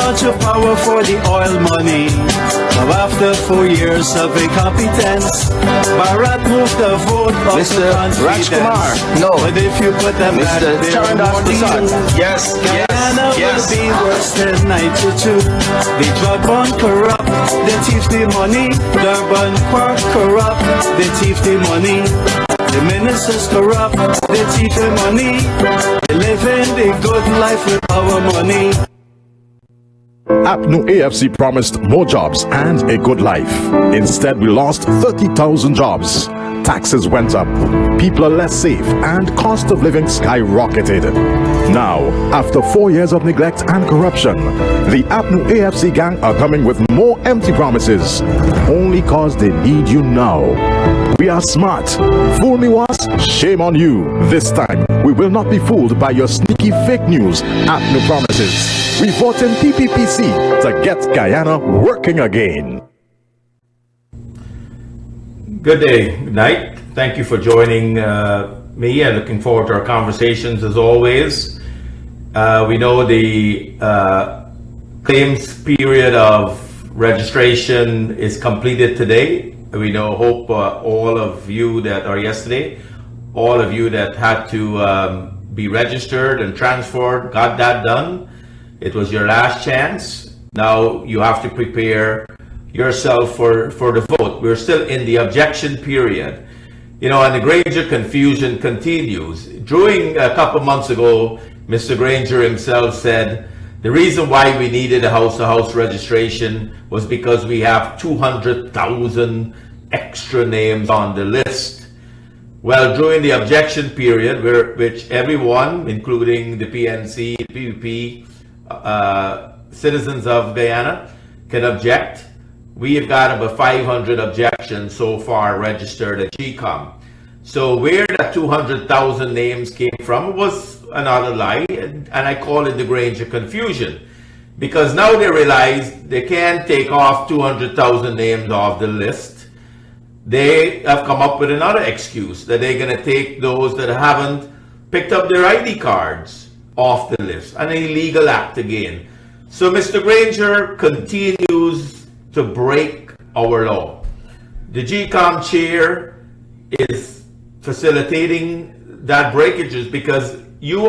much power for the oil money. Now after 4 years of incompetence, Bharat moved the vote of Mr. Rajkumar, no. But if you put them back Mr. there, Charandas Prasad, yes, Guyana will be worse than 92. The drug bond corrupt, they thief the money. Durban Park corrupt, they thief the money. The ministers corrupt, they thief the money. They living the good life with our money. APNU AFC promised more jobs and a good life. Instead, we lost 30,000 jobs. Taxes went up, people are less safe, and cost of living skyrocketed. Now, after 4 years of neglect and corruption, the APNU AFC gang are coming with more empty promises, only cause they need you now. We are smart. Fool me once, shame on you. This time, we will not be fooled by your sneaky fake news. APNU promises. We vote in PPPC to get Guyana working again. Good day, good night. Thank you for joining me and looking forward to our conversations as always. We know the claims period of registration is completed today. We hope all of you that are yesterday, all of you that had to be registered and transferred, got that done. It was your last chance. Now you have to prepare yourself for the vote. We're still in the objection period. And the Granger confusion continues. During a couple months ago, Mr. Granger himself said the reason why we needed a house-to-house registration was because we have 200,000 extra names on the list. Well, during the objection period, which everyone, including the PNC, PPP, citizens of Guyana, can object, we have got about 500 objections so far registered at GCOM. So where that 200,000 names came from was another lie, and I call it the Granger confusion. Because now they realize they can't take off 200,000 names off the list. They have come up with another excuse, that they're going to take those that haven't picked up their ID cards off the list. An illegal act again. So Mr. Granger continues to break our law. The GCOM chair is facilitating that breakages because no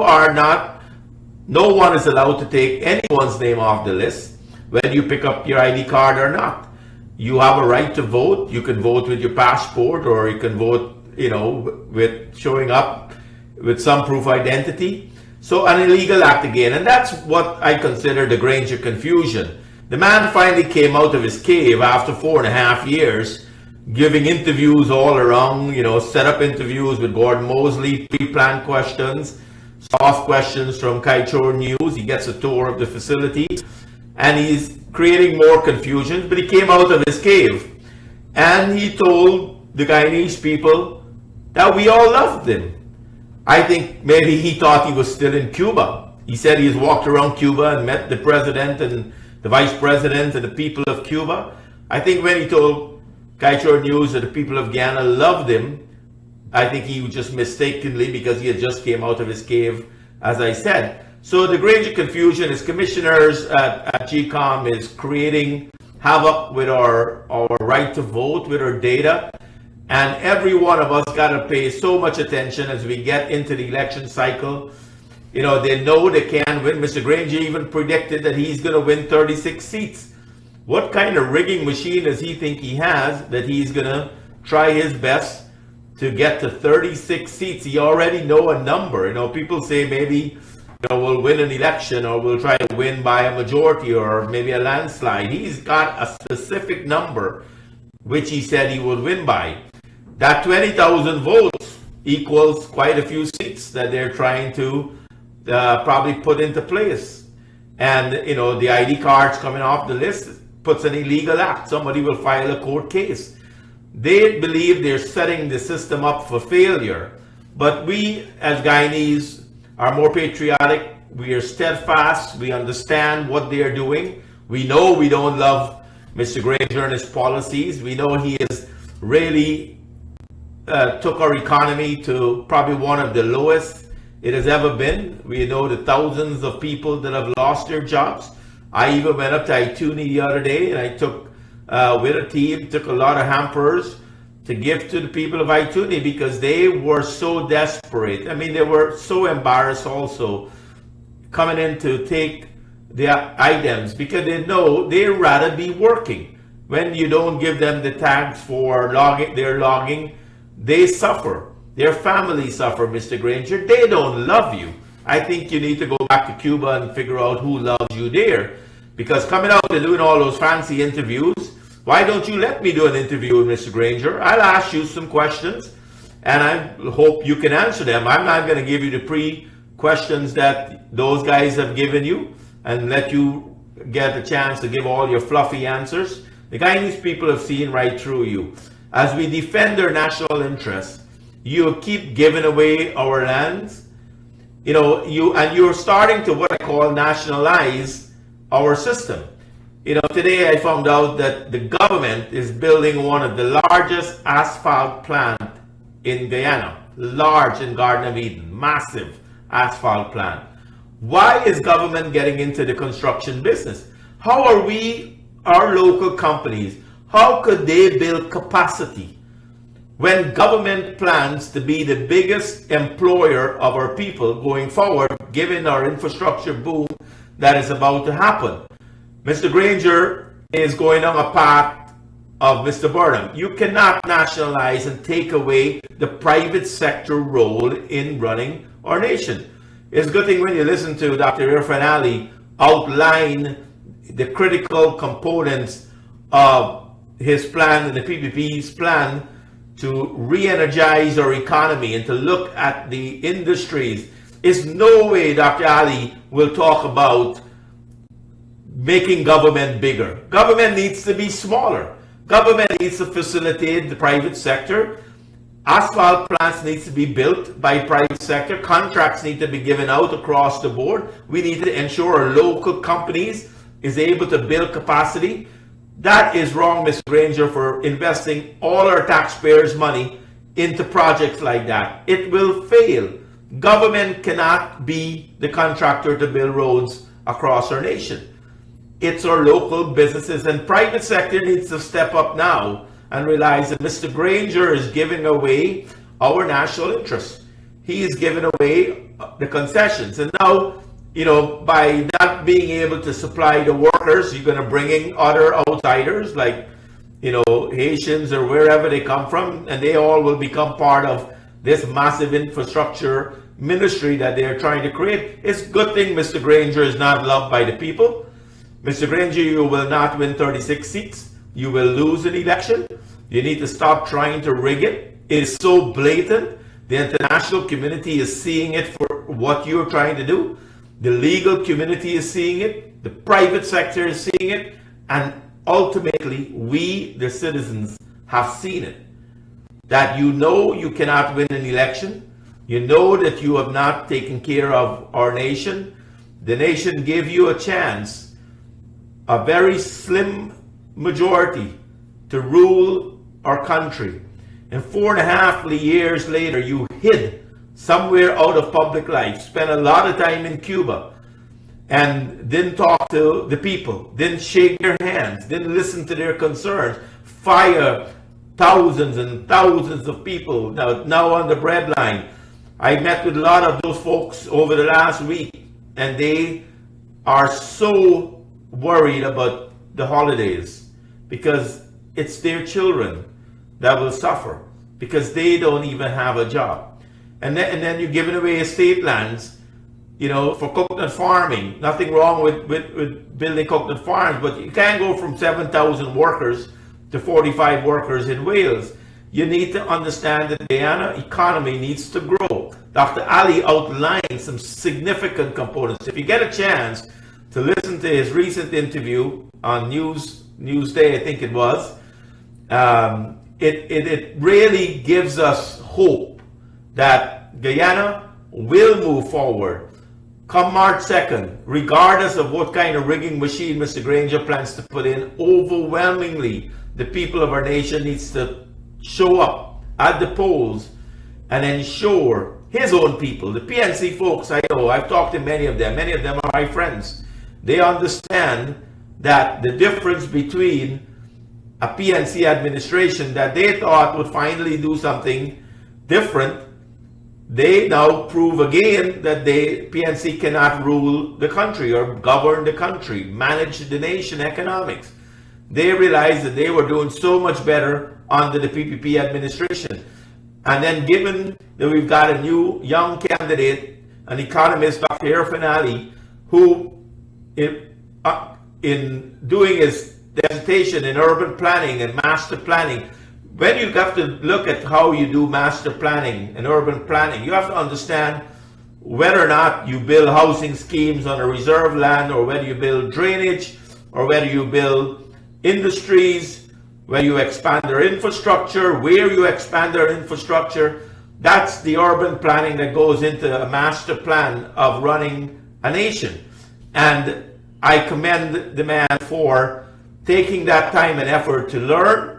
one is allowed to take anyone's name off the list, whether you pick up your ID card or not. You have a right to vote. You can vote with your passport, or you can vote, with showing up with some proof of identity. So an illegal act again, and that's what I consider the Granger confusion. The man finally came out of his cave after 4.5 years, giving interviews all around, set up interviews with Gordon Mosley, pre-planned questions, soft questions from Kaichor News. He gets a tour of the facility, and he's creating more confusion, but he came out of his cave, and he told the Guyanese people that we all loved him. I think maybe he thought he was still in Cuba. He said he's walked around Cuba and met the president and the vice president and the people of Cuba. I think when he told Kaichor News that the people of Guyana loved him, I think he was just mistakenly, because he had just came out of his cave, as I said. So the Granger confusion is commissioners at GCOM is creating havoc with our right to vote, with our data. And every one of us got to pay so much attention as we get into the election cycle. They know they can win. Mr. Granger even predicted that he's going to win 36 seats. What kind of rigging machine does he think he has that he's going to try his best to get to 36 seats? He already know a number. People say maybe we'll win an election, or we'll try to win by a majority, or maybe a landslide. He's got a specific number which he said he would win by. That 20,000 votes equals quite a few seats that they're trying to probably put into place. And, the ID cards coming off the list puts an illegal act. Somebody will file a court case. They believe they're setting the system up for failure. But we, as Guyanese, are more patriotic. We are steadfast. We understand what they are doing. We know we don't love Mr. Granger and his policies. We know he has really took our economy to probably one of the lowest it has ever been. We know the thousands of people that have lost their jobs. I even went up to Ituni the other day, and I took, with a team, took a lot of hampers to give to the people of Ituni because they were so desperate. I mean, they were so embarrassed also coming in to take their items because they know they'd rather be working. When you don't give them the tags for their logging, they suffer. Their families suffer, Mr. Granger. They don't love you. I think you need to go back to Cuba and figure out who loves you there. Because coming out and doing all those fancy interviews, why don't you let me do an interview with Mr. Granger? I'll ask you some questions and I hope you can answer them. I'm not going to give you the pre-questions that those guys have given you and let you get a chance to give all your fluffy answers. The Guyanese people have seen right through you. As we defend their national interests, you keep giving away our lands. You know, you're starting to what I call nationalize our system. You know, today I found out that the government is building one of the largest asphalt plant in Guyana, large in Garden of Eden, massive asphalt plant. Why is government getting into the construction business? How are we, our local companies, how could they build capacity when government plans to be the biggest employer of our people going forward, given our infrastructure boom that is about to happen? Mr. Granger is going on a path of Mr. Burnham. You cannot nationalize and take away the private sector role in running our nation. It's a good thing when you listen to Dr. Irfan Ali outline the critical components of his plan and the PPP's plan to re-energize our economy and to look at the industries. There's no way Dr. Ali will talk about making government bigger. Government needs to be smaller. Government needs to facilitate the private sector. Asphalt plants needs to be built by private sector. Contracts need to be given out across the board. We need to ensure our local companies is able to build capacity. That is wrong, Mr. Granger, for investing all our taxpayers' money into projects like that. It will fail. Government cannot be the contractor to build roads across our nation. It's our local businesses, and private sector needs to step up now and realize that Mr. Granger is giving away our national interests. He is giving away the concessions. And now, you know, by not being able to supply the workers, you're going to bring in other outsiders like, you know, Haitians or wherever they come from, and they all will become part of this massive infrastructure ministry that they're trying to create. It's a good thing Mr. Granger is not loved by the people. Mr. Granger, you will not win 36 seats. You will lose an election. You need to stop trying to rig it. It is so blatant. The international community is seeing it for what you're trying to do. The legal community is seeing it. The private sector is seeing it. And ultimately, we, the citizens, have seen it. That you know you cannot win an election. You know that you have not taken care of our nation. The nation gave you a chance, a very slim majority, to rule our country. And 4.5 years later, you hid somewhere out of public life, spent a lot of time in Cuba, and didn't talk to the people, didn't shake their hands, didn't listen to their concerns, fire thousands and thousands of people now on the breadline. I met with a lot of those folks over the last week, and they are so worried about the holidays because it's their children that will suffer because they don't even have a job. And then you're giving away estate lands, you know, for coconut farming. Nothing wrong with building coconut farms, but you can't go from 7,000 workers to 45 workers in Wales. You need to understand that the Guyana economy needs to grow. Dr. Ali outlined some significant components. If you get a chance to listen to his recent interview on Newsday, I think it was, it really gives us hope that Guyana will move forward come March 2nd, regardless of what kind of rigging machine Mr. Granger plans to put in. Overwhelmingly, the people of our nation needs to show up at the polls and ensure his own people, the PNC folks. I know, I've talked to many of them are my friends. They understand that the difference between a PNC administration that they thought would finally do something different, they now prove again that PNC cannot rule the country or govern the country, manage the nation economics. They realized that they were doing so much better under the PPP administration. And then given that we've got a new young candidate, an economist, Dr. Irfan Ali, who in doing his dissertation in urban planning and master planning, when you have to look at how you do master planning and urban planning, you have to understand whether or not you build housing schemes on a reserve land, or whether you build drainage, or whether you build industries, where you expand their infrastructure, where you expand their infrastructure. That's the urban planning that goes into a master plan of running a nation. And I commend the man for taking that time and effort to learn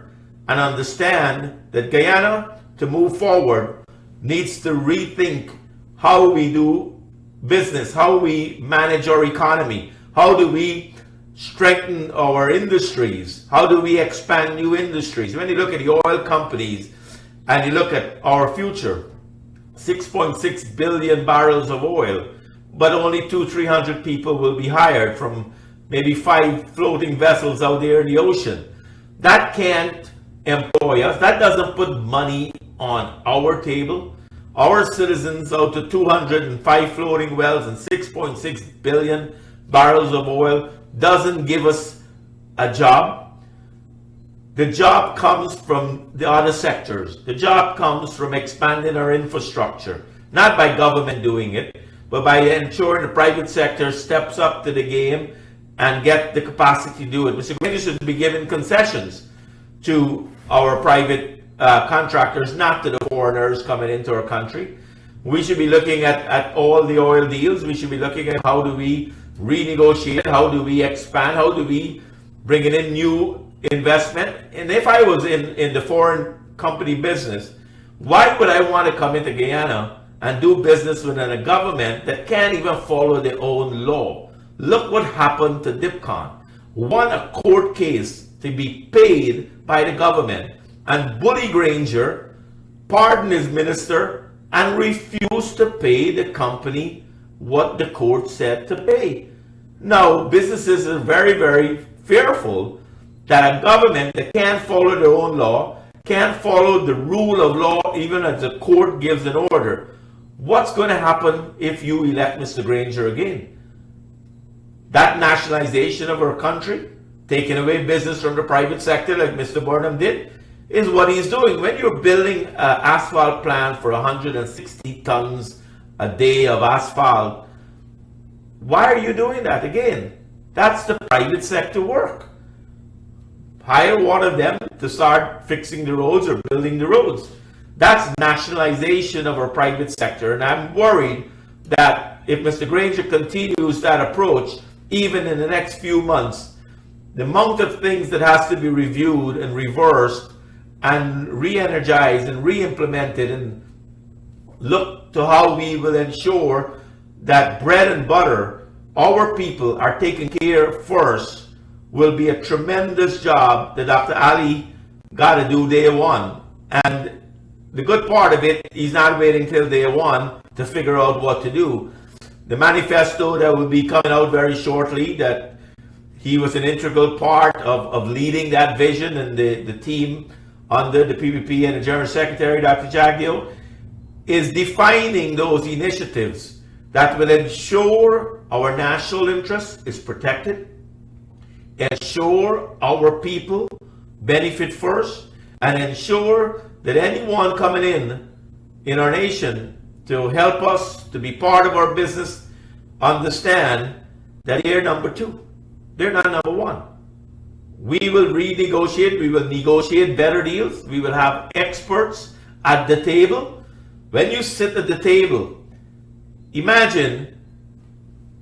and understand that Guyana, to move forward, needs to rethink how we do business, how we manage our economy, how do we strengthen our industries, how do we expand new industries. When you look at the oil companies and you look at our future, 6.6 billion barrels of oil, but only 200-300 people will be hired from maybe 5 floating vessels out there in the ocean. That can't employ us. That doesn't put money on our table. Our citizens, out of 205 floating wells and 6.6 billion barrels of oil, doesn't give us a job. The job comes from the other sectors. The job comes from expanding our infrastructure, not by government doing it, but by ensuring the private sector steps up to the game and get the capacity to do it. Mr. Granger should be giving concessions to our private contractors, not to the foreigners coming into our country. We should be looking at all the oil deals. We should be looking at how do we renegotiate, how do we expand, how do we bring in new investment. And if I was in the foreign company business, why would I want to come into Guyana and do business within a government that can't even follow their own law? Look what happened to Dipcon. Won a court case to be paid by the government, and Bully Granger pardoned his minister and refused to pay the company what the court said to pay. Now, businesses are very, very fearful that a government that can't follow their own law, can't follow the rule of law even as the court gives an order. What's going to happen if you elect Mr. Granger again? That nationalization of our country, taking away business from the private sector like Mr. Burnham did, is what he's doing. When you're building an asphalt plant for 160 tons a day of asphalt, why are you doing that? Again, that's the private sector work. Hire one of them to start fixing the roads or building the roads. That's nationalization of our private sector. And I'm worried that if Mr. Granger continues that approach, even in the next few months, the amount of things that has to be reviewed and reversed and re-energized and re-implemented, and look to how we will ensure that bread and butter, our people are taken care of first, will be a tremendous job that Dr. Ali got to do day one. And the good part of it, he's not waiting till day one to figure out what to do. The manifesto that will be coming out very shortly, that he was an integral part of leading that vision, and the team under the PPP and the General Secretary, Dr. Jagdeo, is defining those initiatives that will ensure our national interest is protected, ensure our people benefit first, and ensure that anyone coming in our nation to help us to be part of our business understand that they're number two. They're not number one. We will renegotiate. We will negotiate better deals. We will have experts at the table. When you sit at the table, imagine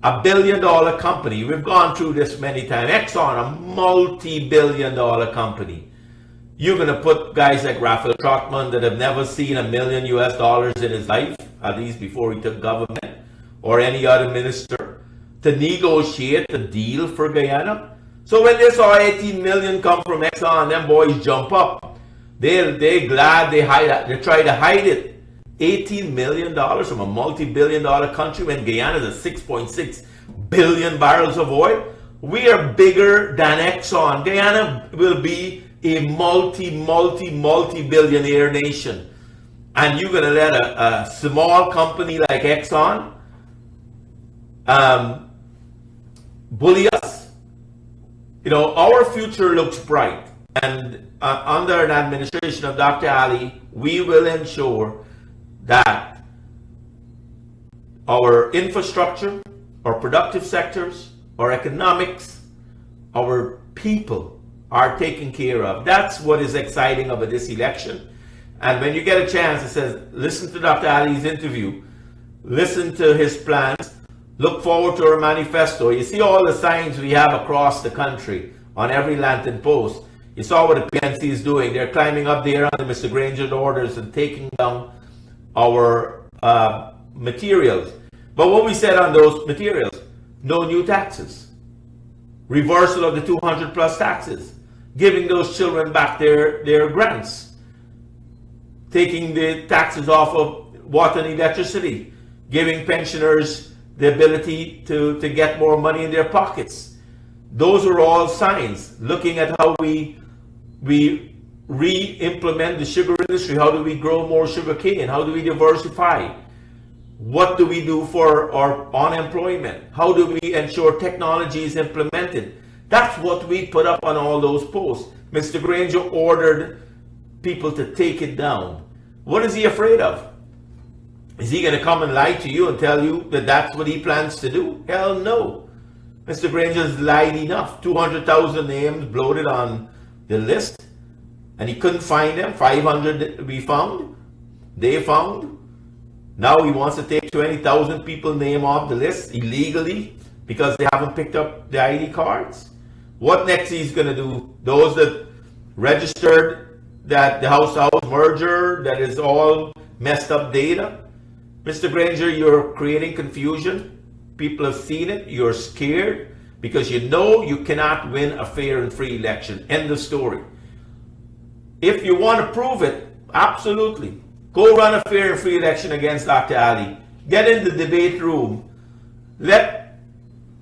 a $1 billion company. We've gone through this many times. Exxon, a multi-billion-dollar company. You're going to put guys like Raphael Trotman that have never seen $1 million in his life, at least before he took government, or any other minister. to negotiate a deal for Guyana. So when they saw 18 million come from Exxon, them boys jump up. They glad they try to hide it. $18 million from a multi-billion dollar country when Guyana is a 6.6 billion barrels of oil. We are bigger than Exxon. Guyana will be a multi-billionaire nation. And you're going to let a small company like Exxon bully us? You know, our future looks bright. And under an administration of Dr. Ali, we will ensure that our infrastructure, our productive sectors, our economics, our people are taken care of. That's what is exciting about this election. And when you get a chance, it says, listen to Dr. Ali's interview, listen to his plans, look forward to our manifesto. You see all the signs we have across the country on every lantern post. You saw what the PNC is doing. They're climbing up there under Mr. Granger's orders and taking down our materials. But what we said on those materials, no new taxes, reversal of the 200 plus taxes, giving those children back their grants, taking the taxes off of water and electricity, giving pensioners the ability to get more money in their pockets. Those are all signs. Looking at how we re-implement the sugar industry, how do we grow more sugar cane, how do we diversify, what do we do for our unemployment, how do we ensure technology is implemented. That's what we put up on all those posts. Mr. Granger ordered people to take it down. What is he afraid of? Is he going to come and lie to you and tell you that that's what he plans to do? Hell no. Mr. Granger's lied enough. 200,000 names bloated on the list, and he couldn't find them. 500 we found. They found. Now he wants to take 20,000 people's name off the list illegally because they haven't picked up the ID cards. What next he's going to do? Those that registered that the house-to-house merger, that is all messed up data. Mr. Granger, you're creating confusion. People have seen it. You're scared because you know you cannot win a fair and free election. End of story. If you want to prove it, absolutely. Go run a fair and free election against Dr. Ali. Get in the debate room. Let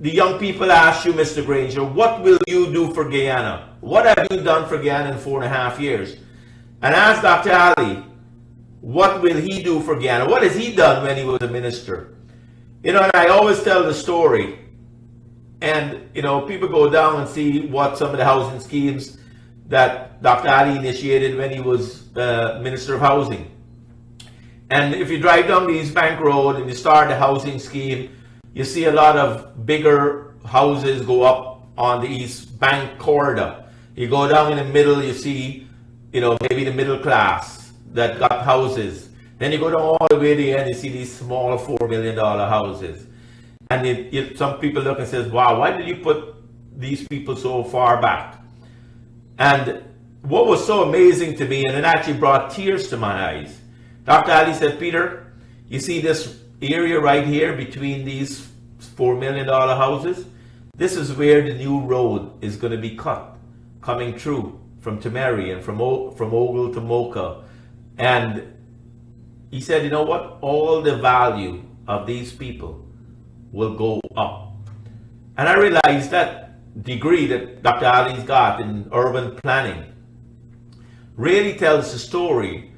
the young people ask you, Mr. Granger, what will you do for Guyana? What have you done for Guyana in 4.5 years? And ask Dr. Ali, what will he do for Guyana? What has he done when he was a minister? You know, and I always tell the story. And, you know, people go down and see what some of the housing schemes that Dr. Ali initiated when he was Minister of Housing. And if you drive down the East Bank Road and you start the housing scheme, you see a lot of bigger houses go up on the East Bank corridor. You go down in the middle, you see, you know, maybe the middle class that got houses. Then you go down all the way to the end, you see these small $4 million houses. And some people look and says, wow, why did you put these people so far back? And what was so amazing to me, and it actually brought tears to my eyes, Dr. Ali said, Peter, you see this area right here between these $4 million houses? This is where the new road is going to be cut, coming through from Temeri and from Ogle to Mocha. And he said, you know what? All the value of these people will go up. And I realized that degree that Dr. Ali's got in urban planning really tells the story.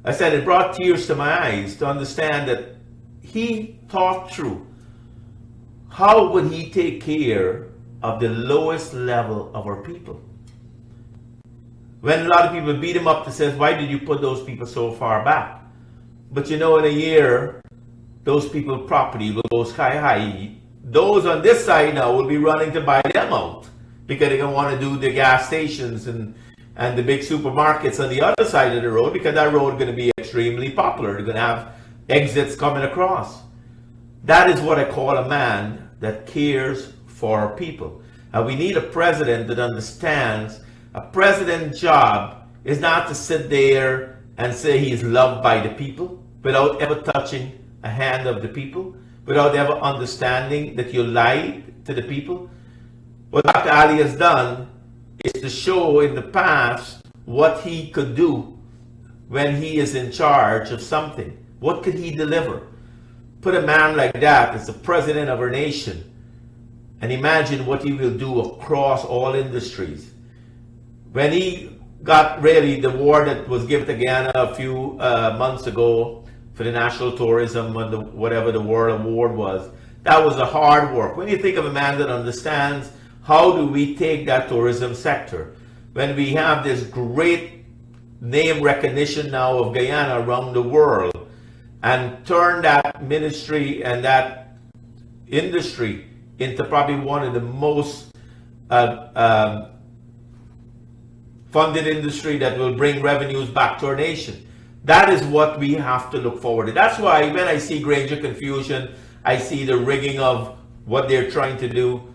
I said it brought tears to my eyes to understand that he thought through how would he take care of the lowest level of our people. When a lot of people beat him up to say, why did you put those people so far back? But you know, in a year, those people's property will go sky high. Those on this side now will be running to buy them out because they're going to want to do the gas stations and the big supermarkets on the other side of the road, because that road is going to be extremely popular. They're going to have exits coming across. That is what I call a man that cares for our people. And we need a president that understands a president's job is not to sit there and say he's loved by the people without ever touching a hand of the people. without ever understanding that you lied to the people? What Dr. Ali has done is to show in the past what he could do when he is in charge of something. What could he deliver? Put a man like that as the president of our nation and imagine what he will do across all industries. When he got really the award that was given to Guyana a few months ago for the national tourism and whatever the world award was, that was a hard work. When you think of a man that understands how do we take that tourism sector, when we have this great name recognition now of Guyana around the world, and turn that ministry and that industry into probably one of the most funded industry that will bring revenues back to our nation. That is what we have to look forward to. That's why when I see Granger confusion, I see the rigging of what they're trying to do,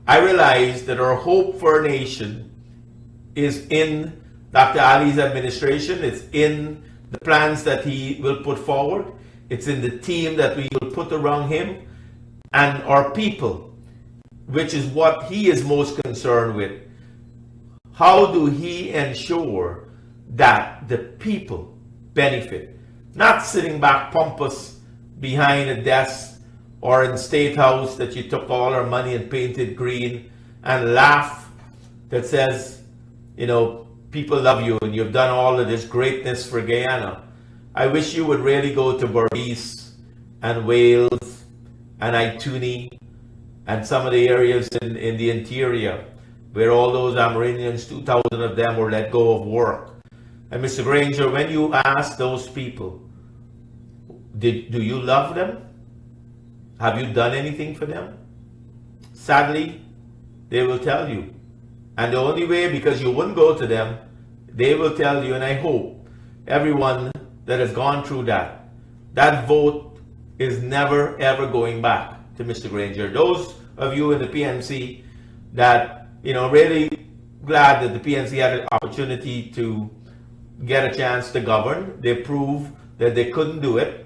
I realize that our hope for our nation is in Dr. Ali's administration. It's in the plans that he will put forward. It's in the team that we will put around him and our people, which is what he is most concerned with. How do he ensure that the people benefit? Not sitting back pompous behind a desk or in State House that you took all our money and painted green and laugh that says, you know, people love you and you've done all of this greatness for Guyana. I wish you would really go to Berbice and Wales and Ituni and some of the areas in the interior where all those Amerindians, 2,000 of them were let go of work. And Mr. Granger, when you ask those people, do you love them? Have you done anything for them? Sadly, they will tell you. And the only way, because you wouldn't go to them, they will tell you, and I hope everyone that has gone through that vote is never ever going back to Mr. Granger. Those of you in the PNC that, you know, really glad that the PNC had an opportunity to get a chance to govern. They proved that they couldn't do it.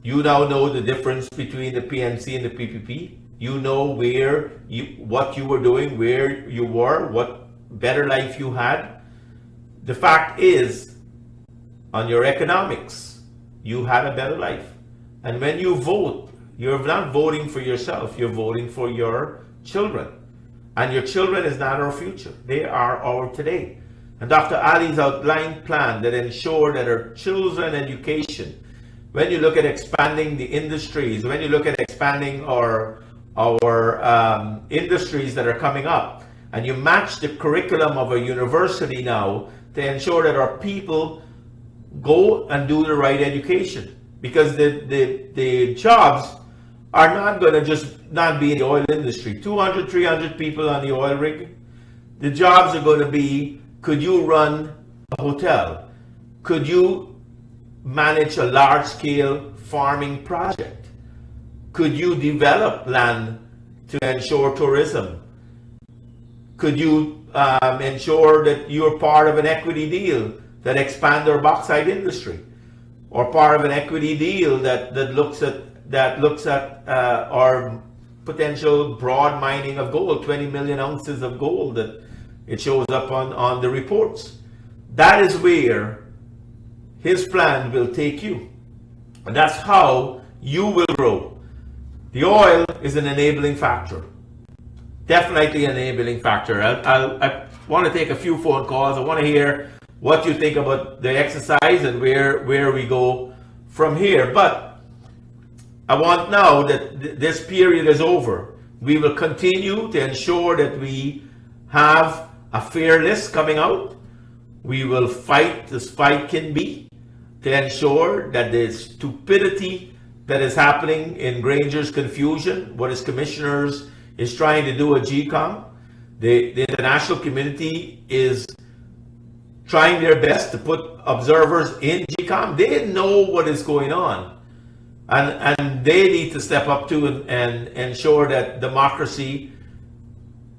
You now know the difference between the PNC and the PPP. You know what you were doing, where you were, what better life you had. The fact is, on your economics, you had a better life. And when you vote, you're not voting for yourself, you're voting for your children. And your children is not our future. They are our today. And Dr. Ali's outlined plan that ensure that our children's education, when you look at expanding the industries, when you look at expanding our industries that are coming up, and you match the curriculum of a university now to ensure that our people go and do the right education. Because the jobs are not going to just not be in the oil industry. 200, 300 people on the oil rig. The jobs are going to be, could you run a hotel? Could you manage a large-scale farming project? Could you develop land to ensure tourism? Could you ensure that you're part of an equity deal that expands our bauxite industry? Or part of an equity deal that looks at our potential broad mining of gold, 20 million ounces of gold that it shows up on the reports. That is where his plan will take you. And that's how you will grow. The oil is an enabling factor. Definitely an enabling factor. I want to take a few phone calls. I want to hear what you think about the exercise and where we go from here. But I want now that this period is over, we will continue to ensure that we have a fair list coming out. We will fight as fight can be to ensure that the stupidity that is happening in Granger's confusion, what his commissioners is trying to do at GCOM, the international community is trying their best to put observers in GCOM. They know what is going on. And they need to step up to and ensure that democracy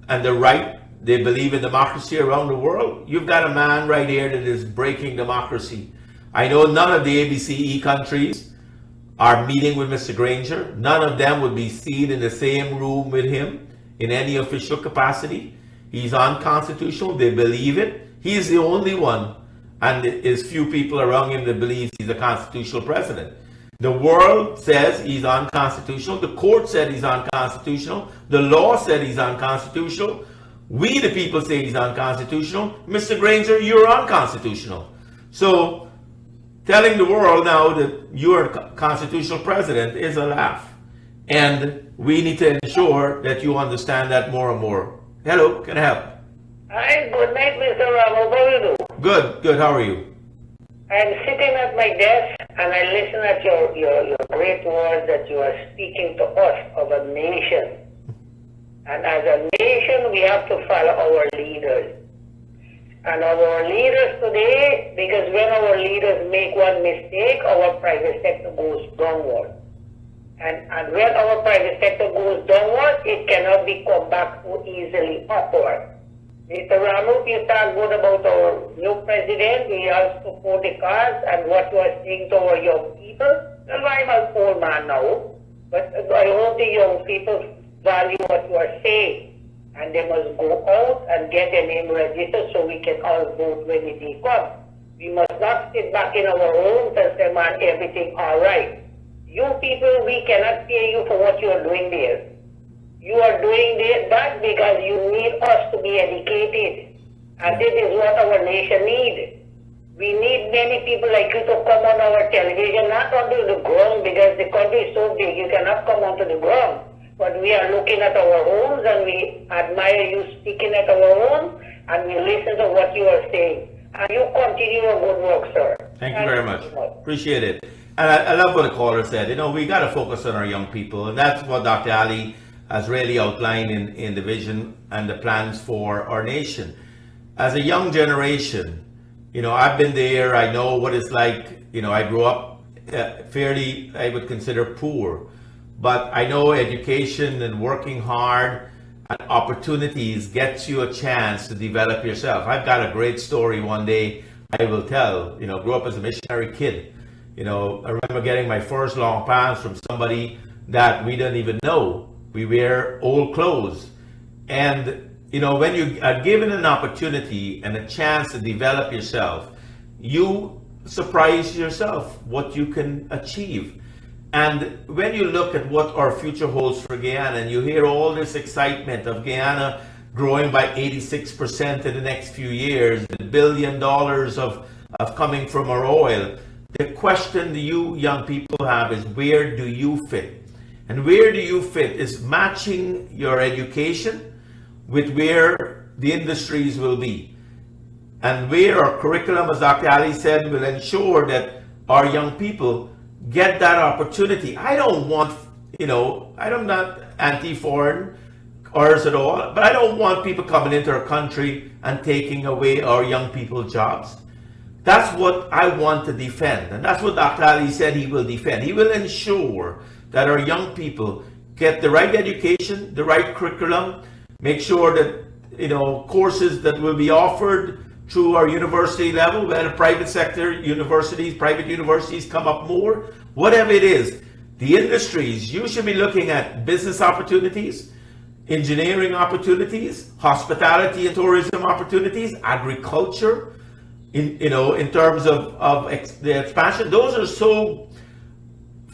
and the right, they believe in democracy around the world. You've got a man right here that is breaking democracy. I know none of the ABCE countries are meeting with Mr. Granger. None of them would be seen in the same room with him in any official capacity. He's unconstitutional. They believe it. He's the only one, and there's few people around him that believe he's a constitutional president. The world says he's unconstitutional. The court said he's unconstitutional. The law said he's unconstitutional. We, the people, say he's unconstitutional. Mr. Granger, you're unconstitutional. So telling the world now that you're a constitutional president is a laugh. And we need to ensure that you understand that more and more. Hello, can I help? Hi, good night, Mr. Ramo. How are you doing? Good. How are you? I'm sitting at my desk and I listen at your great words that you are speaking to us of a nation. And as a nation, we have to follow our leaders. And our leaders today, because when our leaders make one mistake, our private sector goes downward. And when our private sector goes downward, it cannot be come back so easily upward. Mr. Ramsaroop, you talk good about our new president. We all support the cause and what you are saying to our young people. Well, I'm an old man now, but I hope the young people value what you are saying. And they must go out and get their name registered so we can all vote when the day comes. We must not sit back in our homes and say, man, everything all right. You people, we cannot pay you for what you are doing there. You are doing that because you need us to be educated. And this is what our nation needs. We need many people like you to come on our television, not onto the ground, because the country is so big, you cannot come onto the ground. But we are looking at our homes and we admire you speaking at our homes and we listen to what you are saying. And you continue your good work, sir. Thank you very much. Appreciate it. And I love what the caller said. You know, we got to focus on our young people. And that's what Dr. Ali has really outlined in the vision and the plans for our nation. As a young generation, you know, I've been there. I know what it's like. You know, I grew up fairly, I would consider poor. But I know education and working hard and opportunities gets you a chance to develop yourself. I've got a great story one day I will tell. You know, grew up as a missionary kid. You know, I remember getting my first long pants from somebody that we didn't even know. We wear old clothes. And, you know, when you are given an opportunity and a chance to develop yourself, you surprise yourself what you can achieve. And when you look at what our future holds for Guyana, and you hear all this excitement of Guyana growing by 86% in the next few years, the $1 billion of coming from our oil, the question that you young people have is, where do you fit? And where do you fit is matching your education with where the industries will be. And where our curriculum, as Dr. Ali said, will ensure that our young people get that opportunity. I don't want, you know, I'm not anti-foreign at all, but I don't want people coming into our country and taking away our young people's jobs. That's what I want to defend. And that's what Dr. Ali said he will defend. He will ensure that our young people get the right education, the right curriculum, make sure that, you know, courses that will be offered through our university level, whether private sector universities, private universities come up more, whatever it is, the industries, you should be looking at business opportunities, engineering opportunities, hospitality and tourism opportunities, agriculture, in terms of the expansion. Those are so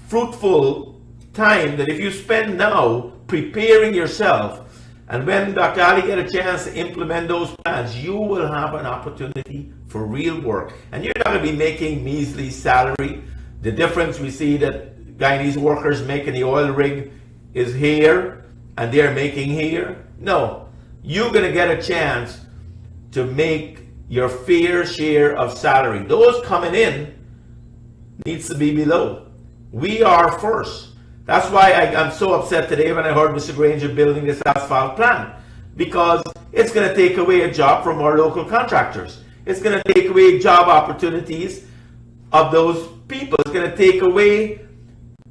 fruitful time that if you spend now preparing yourself, and when Dr. Ali get a chance to implement those plans, you will have an opportunity for real work. And you're not going to be making measly salary. The difference we see that Guyanese workers making the oil rig is here, and they're making here. No, you're going to get a chance to make your fair share of salary. Those coming in needs to be below. We are first. That's why I'm so upset today when I heard Mr. Granger building this asphalt plant, because it's going to take away a job from our local contractors. It's going to take away job opportunities of those people. It's going to take away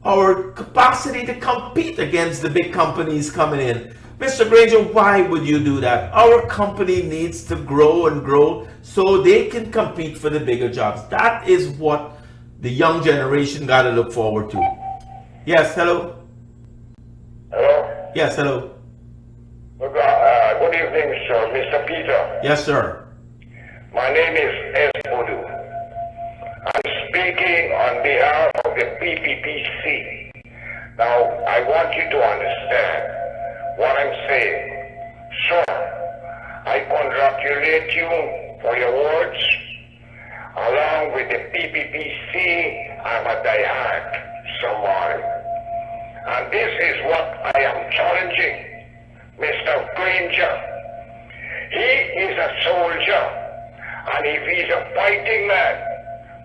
our capacity to compete against the big companies coming in. Mr. Granger, why would you do that? Our company needs to grow and grow so they can compete for the bigger jobs. That is what the young generation got to look forward to. Yes, hello. Hello? Yes, hello. Good evening, sir. Mr. Peter. Yes, sir. My name is S. Odu. I'm speaking on behalf of the PPPC. Now, I want you to understand what I'm saying. Sir, I congratulate you for your words. Along with the PPPC, I'm a diehard somebody. And this is what I am challenging Mr. Granger. He is a soldier, and if he's a fighting man,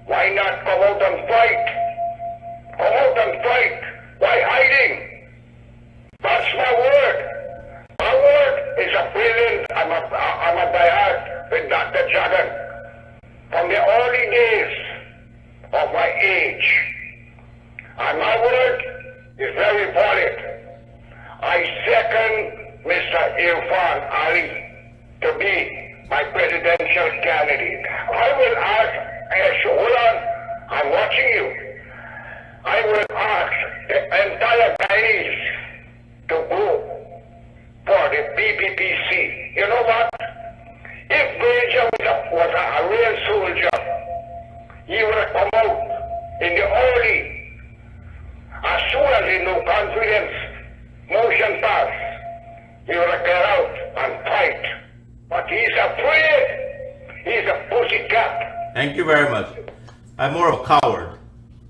why not come out and fight? Come out and fight. Why hiding? That's my word. My word is a brilliant. I'm a diehard with Dr. Jagan from the early days of my age. And my word is very valid. I second Mr. Irfan Ali to be my presidential candidate. I will ask, hold on, I'm watching you. I will ask the entire Chinese to go for the PPPC. You know what? If Granger was a real soldier, he would have come out in the early. As soon as he knew confidence motion passed, he would have get out and fight. But he's afraid. He's a pussycat. Thank you very much. I'm more of a coward.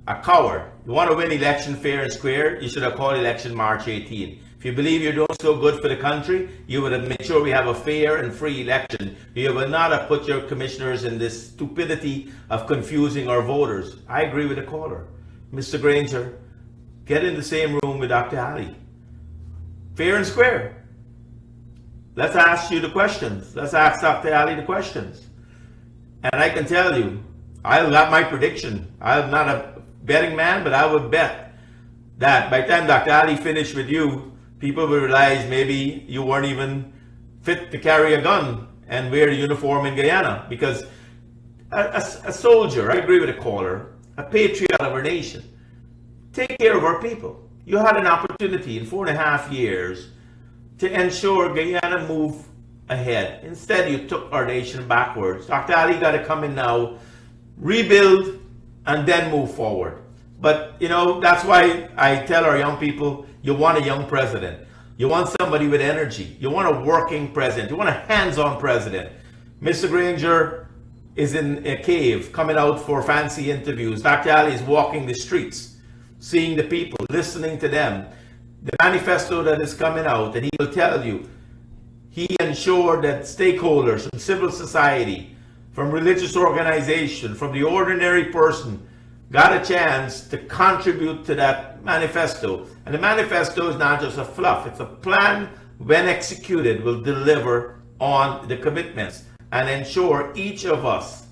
A coward. You want to win election fair and square, you should have called election March 18. If you believe you're doing so good for the country, you would have made sure we have a fair and free election. You would not have put your commissioners in this stupidity of confusing our voters. I agree with the caller. Mr. Granger, get in the same room with Dr. Ali. Fair and square. Let's ask you the questions. Let's ask Dr. Ali the questions. And I can tell you, I'll have my prediction. I'm not a betting man, but I would bet that by the time Dr. Ali finished with you, people will realize maybe you weren't even fit to carry a gun and wear a uniform in Guyana. Because a soldier, I agree with the caller, a patriot of our nation, take care of our people. You had an opportunity in 4.5 years to ensure Guyana move ahead. Instead, you took our nation backwards. Dr. Ali got to come in now, rebuild, and then move forward. But, you know, that's why I tell our young people, you want a young president. You want somebody with energy. You want a working president. You want a hands-on president. Mr. Granger is in a cave, coming out for fancy interviews. Dr. Ali is walking the streets, seeing the people, listening to them. The manifesto that is coming out, and he will tell you, he ensured that stakeholders from civil society, from religious organization, from the ordinary person, got a chance to contribute to that manifesto. And the manifesto is not just a fluff, it's a plan, when executed, will deliver on the commitments and ensure each of us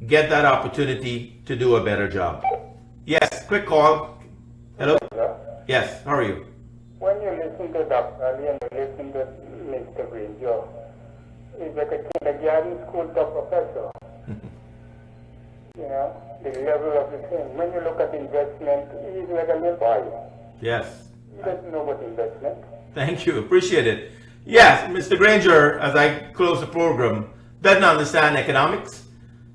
get that opportunity to do a better job. Yes, quick call. Hello? Yes, how are you? When you listen to Dr. Ali and you listen to Mr. Granger, he's like a kindergarten school to professor. You know, the level of the thing. When you look at investment, he's like a little boy. Yes. He doesn't know about investment. Thank you, appreciate it. Yes, Mr. Granger, as I close the program, doesn't understand economics.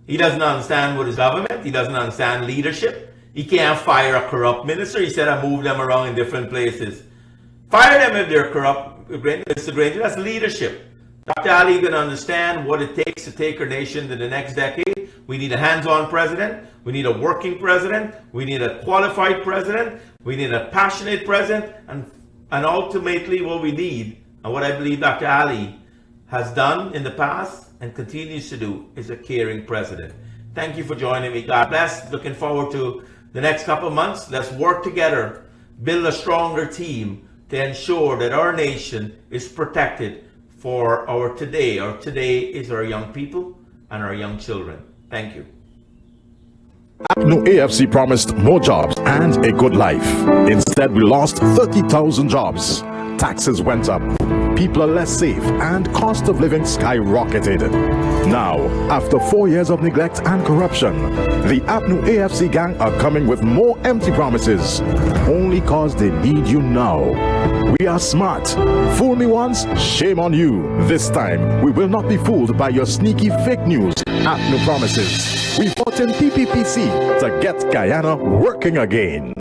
He doesn't understand what is government. He doesn't understand leadership. He can't fire a corrupt minister. He said, I move them around in different places. Fire them if they're corrupt, Mr. Granger. That's leadership. Dr. Ali is going to understand what it takes to take our nation to the next decade. We need a hands-on president. We need a working president. We need a qualified president. We need a passionate president. And ultimately what we need, and what I believe Dr. Ali has done in the past and continues to do, is a caring president. Thank you for joining me. God bless. Looking forward to the next couple of months. Let's work together, build a stronger team to ensure that our nation is protected for our today. Our today is our young people and our young children. Thank you. No AFC promised more jobs and a good life. Instead, we lost 30,000 jobs. Taxes went up. People are less safe and cost of living skyrocketed. Now, after 4 years of neglect and corruption, the APNU AFC gang are coming with more empty promises, only cause they need you now. We are smart. Fool me once, shame on you. This time, we will not be fooled by your sneaky fake news. APNU promises. We fought in PPPC to get Guyana working again.